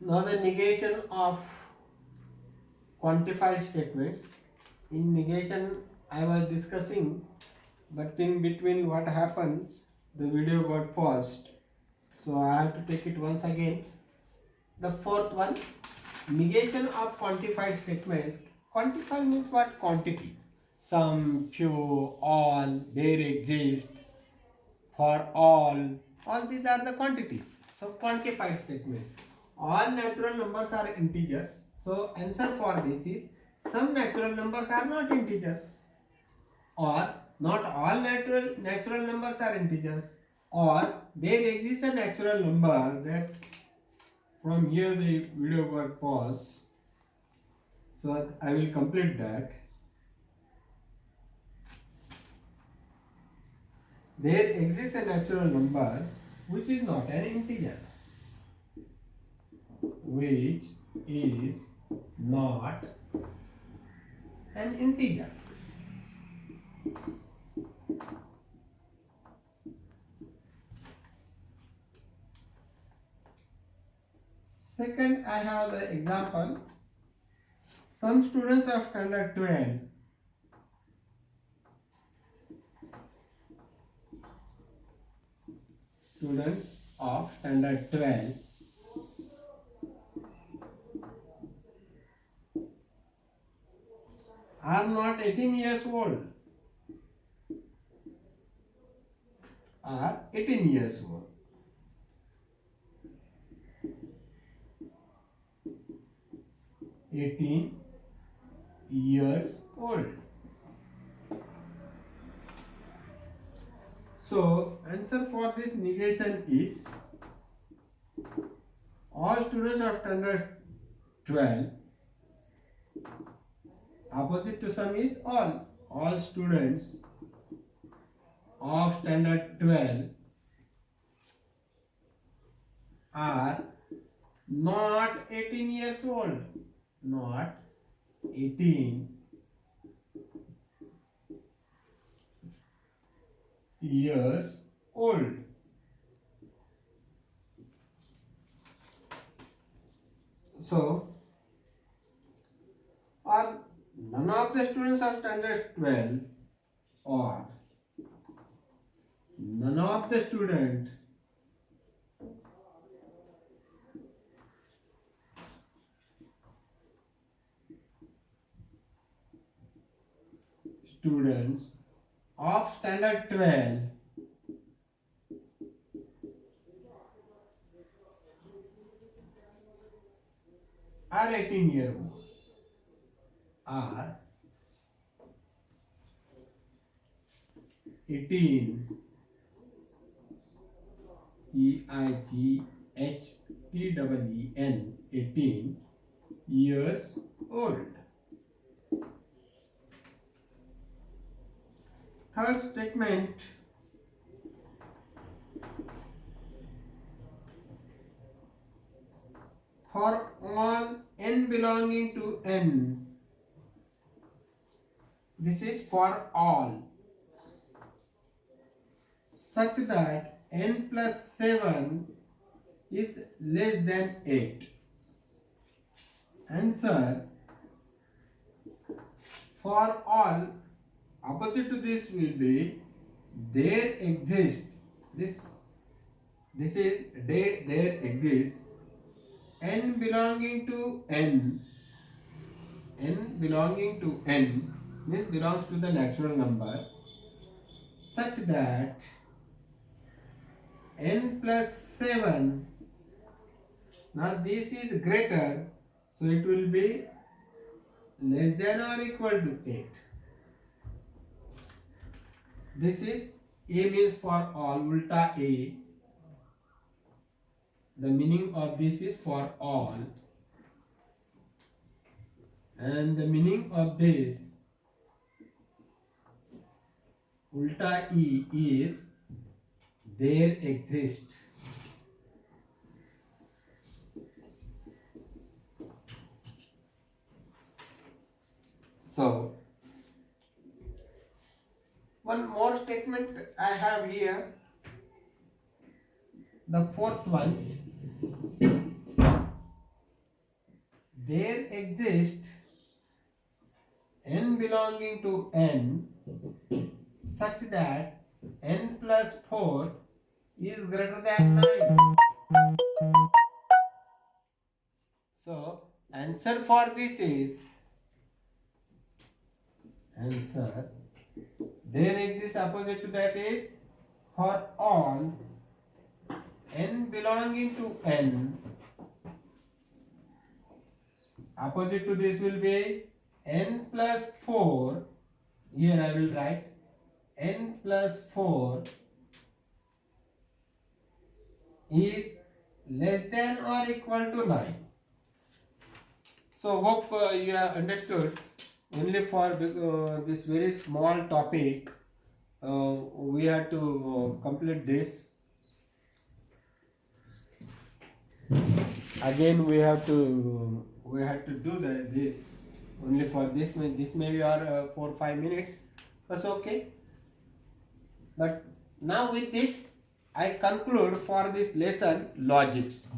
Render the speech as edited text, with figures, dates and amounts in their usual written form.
Now the negation of quantified statements. In negation I was discussing, but in between what happened, the video got paused. So I have to take it once again. The fourth one, negation of quantified statements. Quantified means what? Quantity. Some, few, all, there exist, for all these are the quantities. So quantified statements. All natural numbers are integers. So answer for this is some natural numbers are not integers, or not all natural numbers are integers, or there exists a natural number that from here the video got paused. So I will complete that. There exists a natural number which is not an integer, which is not an integer. Second, I have the example. Some students of standard 12 are not 18 years old, are 18 years old. 18 years old. So answer for this negation is all students of standard 12, opposite to sum is all. All students of standard 12 are not 18 years old. Not 18 years old. So, are none of the students of standard 12, or none of the students of standard 12 are 18 year old. Are 18 EIGHTEEN 18 years old. Third statement, for all n belonging to n, this is for all, such that n plus 7 is less than 8. Answer for all, opposite to this will be there exists, this is there exists n belonging to n belonging to n means belongs to the natural number, such that n plus 7, now this is greater, so it will be less than or equal to 8. This is A means for all, ulta A. The meaning of this is for all, and the meaning of this ulta E is there exist. So one more statement I have here. The fourth one, there exists n belonging to n such that n plus 4 is greater than 9. So answer for this is answer. There exists opposite to that is for all n belonging to n. Opposite to this will be n plus 4. Here I will write n plus 4 is less than or equal to 9. So hope you have understood. Only for this very small topic we have to complete this. Again we have to do this only for this. This may be our 4-5 minutes. That's okay. But now with this I conclude for this lesson logics.